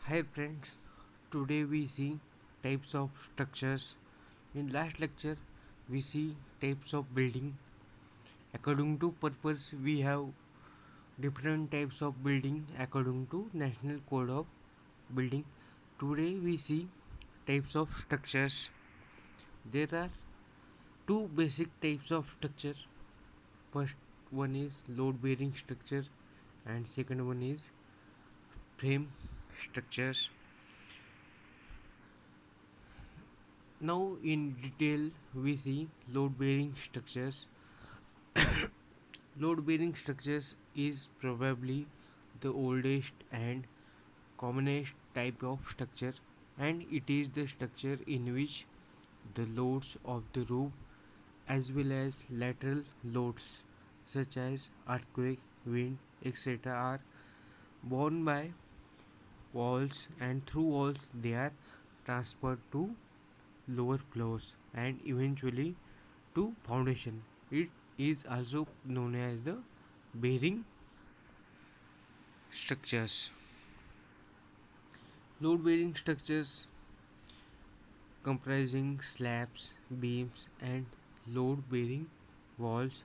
Hi friends, today we see types of structures. In last lecture, we see types of building. According to purpose, we have different types of building according to National Code of Building. Today we see types of structures. There are two basic types of structure. First one is load bearing structure and second one is frame structures. Now in detail we see load bearing structures. Load bearing structures is probably the oldest and commonest type of structure, and it is the structure in which the loads of the roof as well as lateral loads such as earthquake, wind, etc. are borne by walls, and through walls they are transferred to lower floors and eventually to foundation. It is also known as the bearing structures. Load bearing structures comprising slabs, beams, and load bearing walls.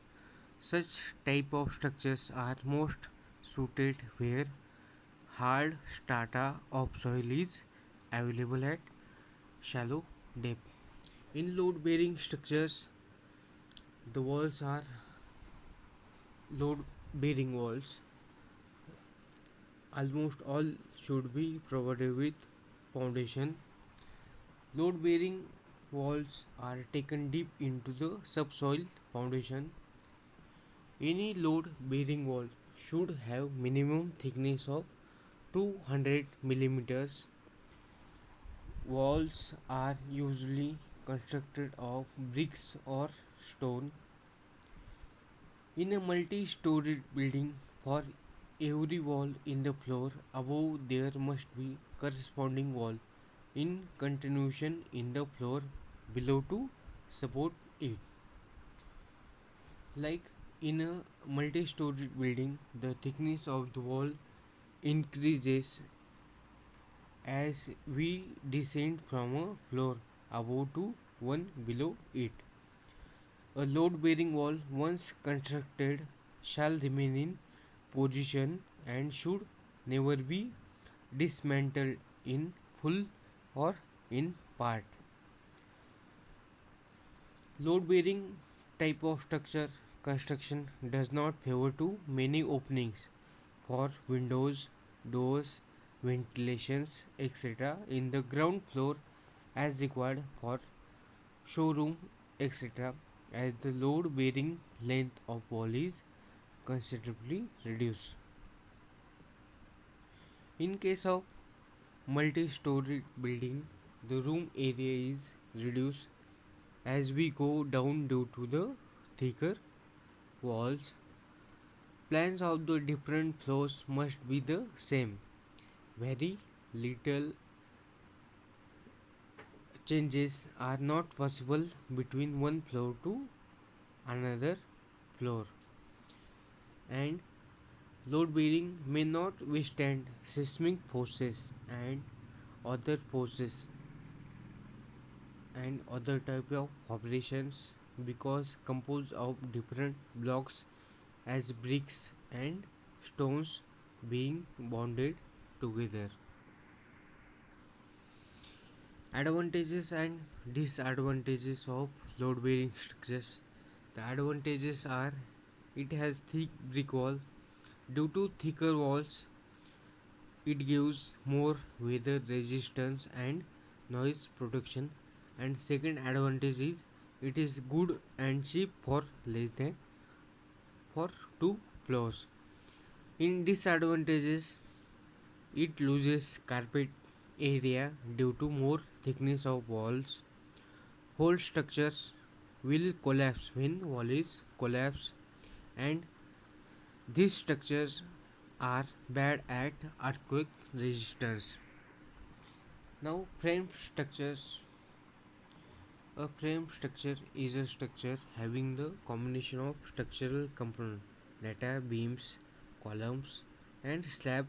Such type of structures are most suited where hard strata of soil is available at shallow depth. In load bearing structures, the walls are load bearing walls. Almost all should be provided with foundation. Load bearing walls are taken deep into the subsoil foundation. Any load bearing wall should have minimum thickness of 200 millimeters. Walls are usually constructed of bricks or stone. In a multi-storied building, for every wall in the floor above there must be corresponding wall in continuation in the floor below to support it. Like in a multi-story building, the thickness of the wall increases as we descend from a floor above to one below it. A load-bearing wall, once constructed, shall remain in position and should never be dismantled in full or in part. Load bearing type of structure construction does not favor too many openings for windows, doors, ventilations, etc. in the ground floor as required for showroom, etc. as the load bearing length of wall is considerably reduced. In case of multi-story building, the room area is reduced as we go down due to the thicker walls. Plans of the different floors must be the same. Very little changes are not possible between one floor to another floor, and load bearing may not withstand seismic forces other forces and other type of operations because composed of different blocks as bricks and stones being bonded together. Advantages and disadvantages of load bearing structures. The advantages are it has thick brick wall. Due to thicker walls, it gives more weather resistance and noise protection. And second advantage is it is good and cheap for less than for two floors. In disadvantages, it loses carpet area due to more thickness of walls. Whole structures will collapse when wall is collapsed, and these structures are bad at earthquake resistance. Now frame structures. A frame structure is a structure having the combination of structural components that are beams, columns, and slab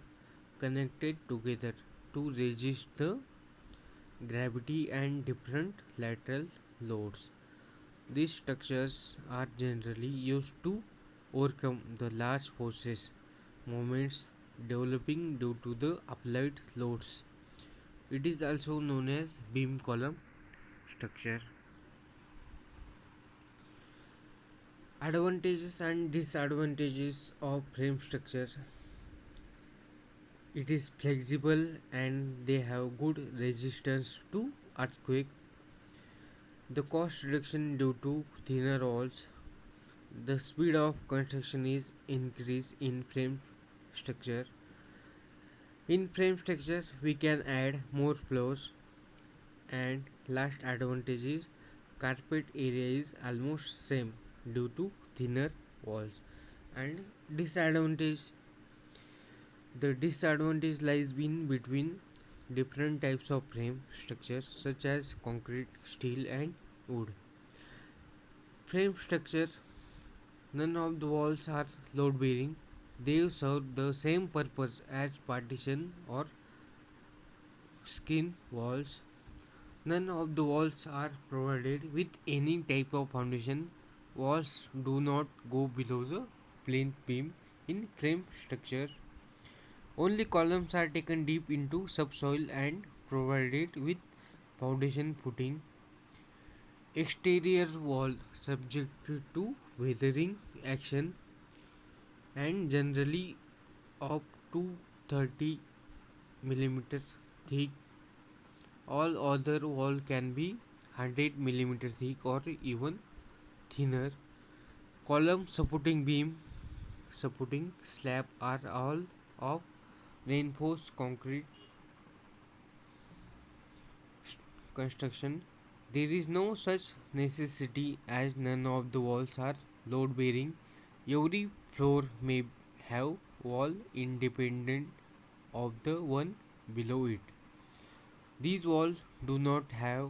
connected together to resist the gravity and different lateral loads. These structures are generally used to overcome the large forces moments developing due to the applied loads. It is also known as beam column structure. Advantages and disadvantages of frame structure. It is flexible and they have good resistance to earthquake. The cost reduction due to thinner walls. The speed of construction is increased in frame structure. In frame structure, we can add more floors. And last advantage is carpet area is almost same due to thinner walls. And disadvantage, the disadvantage lies in between different types of frame structures such as concrete, steel and wood. Frame structure, none of the walls are load bearing. They serve the same purpose as partition or skin walls. None of the walls are provided with any type of foundation. Walls do not go below the plinth beam in frame structure. Only columns are taken deep into subsoil and provided with foundation footing. Exterior wall subjected to weathering action and generally up to 30 millimeter thick. All other wall can be 100 millimeter thick or even thinner. Column supporting beam supporting slab are all of reinforced concrete construction. There is no such necessity as none of the walls are load bearing. Every floor may have wall independent of the one below it. These walls do not have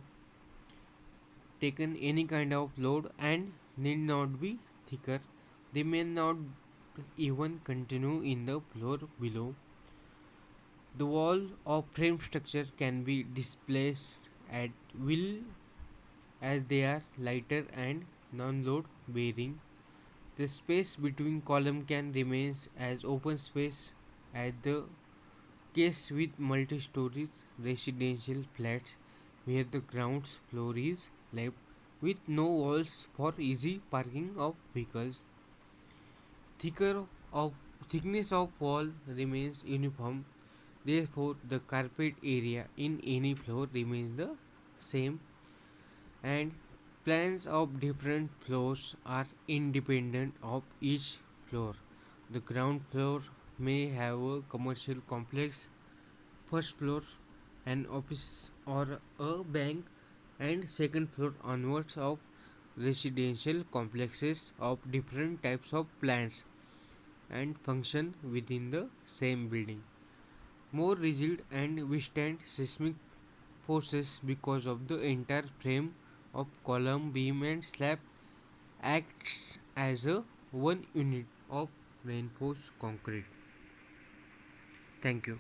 taken any kind of load and need not be thicker. They may not even continue in the floor below. The wall of frame structure can be displaced at will as they are lighter and non-load bearing. The space between column can remain as open space as the case with multi-story residential flats where the ground floor is left with no walls for easy parking of vehicles. Thicker of thickness of wall remains uniform. Therefore, the carpet area in any floor remains the same, and plans of different floors are independent of each floor. The ground floor may have a commercial complex, first floor an office or a bank, and second floor onwards of residential complexes of different types of plans and function within the same building. More rigid and withstand seismic forces because of the entire frame of column, beam and slab acts as a one unit of reinforced concrete. Thank you.